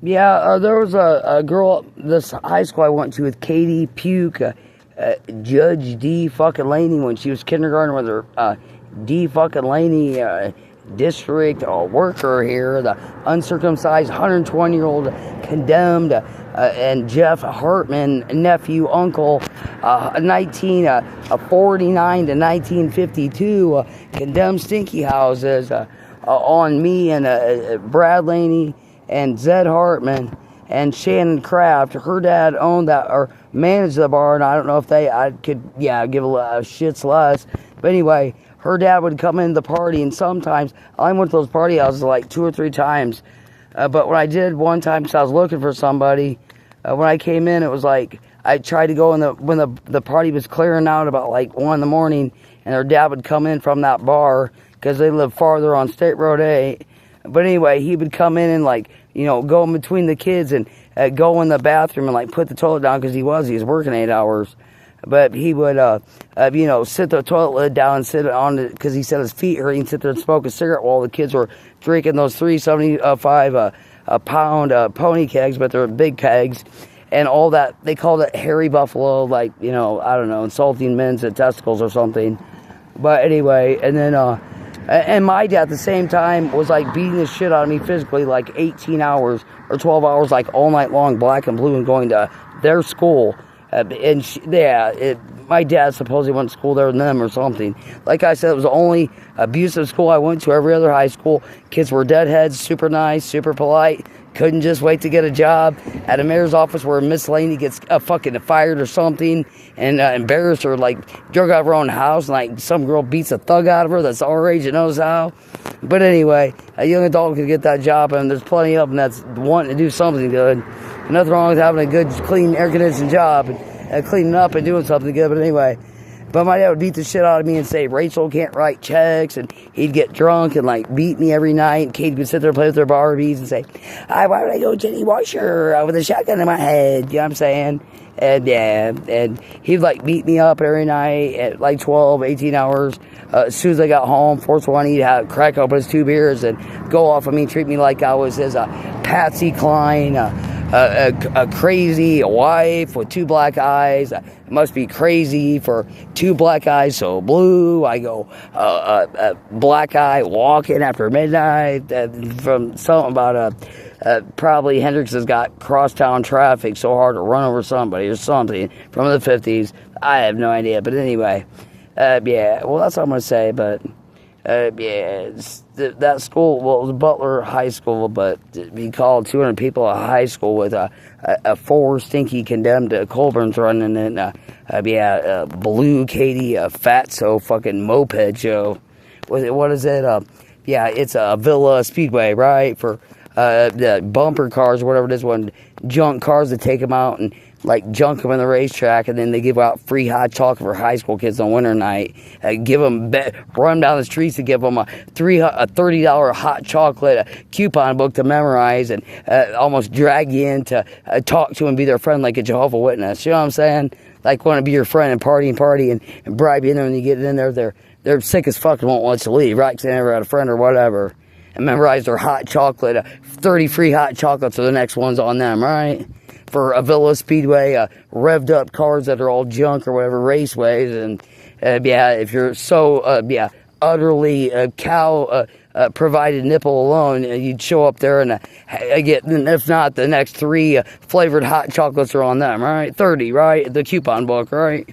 Yeah, there was a girl at this high school I went to with Katie Puke, Judge D fucking Laney when she was kindergarten with her D fucking Laney district worker here, the uncircumcised 120-year-old condemned, and Jeff Hartman, nephew, uncle, 1949 to 1952, condemned stinky houses on me and Brad Laney and Zed Hartman and Shannon Kraft. Her dad owned that or managed the bar, and I don't know if I could give a shit's less. But anyway, her dad would come into the party, and sometimes I went to those party houses like 2 or 3 times. But when I did one time, because I was looking for somebody, when I came in, it was like I tried to go in when the party was clearing out about like 1 in the morning, and her dad would come in from that bar because they live farther on State Road 8. But anyway, he would come in and go in between the kids and go in the bathroom and put the toilet down because he was working 8 hours. But he would, sit the toilet lid down and sit on it because he said his feet hurt. He'd sit there and smoke a cigarette while the kids were drinking those 375 pound pony kegs, but they're big kegs. And all that, they called it hairy buffalo, I don't know, insulting men's testicles or something. But anyway, and then, and my dad at the same time was beating the shit out of me physically 18 hours or 12 hours all night long, black and blue, and going to their school. My dad supposedly went to school there than them or something. Like I said, it was the only abusive school I went to. Every other high school, kids were deadheads, super nice, super polite, couldn't just wait to get a job at a mayor's office where Miss Laney gets fucking fired or something and embarrassed or drug out of her own house and some girl beats a thug out of her that's our age and knows how. But anyway, a young adult could get that job, and there's plenty of them that's wanting to do something good. Nothing wrong with having a good, clean, air-conditioned job and cleaning up and doing something good. But anyway, my dad would beat the shit out of me and say, Rachel can't write checks, and he'd get drunk and beat me every night. And Kate would sit there and play with her Barbies and say, why would I go Jenny Washer with a shotgun in my head? You know what I'm saying? And yeah, and he'd beat me up every night at 12, 18 hours. As soon as I got home, 420, he'd crack open his 2 beers and go off of me, treat me like I was his Patsy Cline, a crazy wife with 2 black eyes. It must be crazy for 2 black eyes so blue. I go a black eye walking after midnight from something about probably Hendrix has got crosstown traffic so hard to run over somebody or something from the 50s. I have no idea, but anyway, well, that's all I'm gonna say. But that school, well, it was Butler High School, but we called 200 people a high school with a 4 stinky condemned Colburns running in, Blue Katie, Fatso fucking moped show. What is it? It's a Villa Speedway, right? For the bumper cars or whatever it is, when junk cars that take them out and junk them in the racetrack, and then they give out free hot chocolate for high school kids on winter night. Run them down the streets and give them a $30 hot chocolate coupon book to memorize, and almost drag you in to talk to and be their friend like a Jehovah's Witness. You know what I'm saying? Want to be your friend and party and bribe you in there. When you get in there, they're sick as fuck and won't let you leave, right? Because they never had a friend or whatever. And memorize their hot chocolate, 30 free hot chocolates, so the next one's on them, right? For a Villa Speedway, revved up cars that are all junk or whatever, raceways. And if you're so utterly cow provided nipple alone, you'd show up there and get, if not, the next 3 flavored hot chocolates are on them, right? 30, right? The coupon book, right?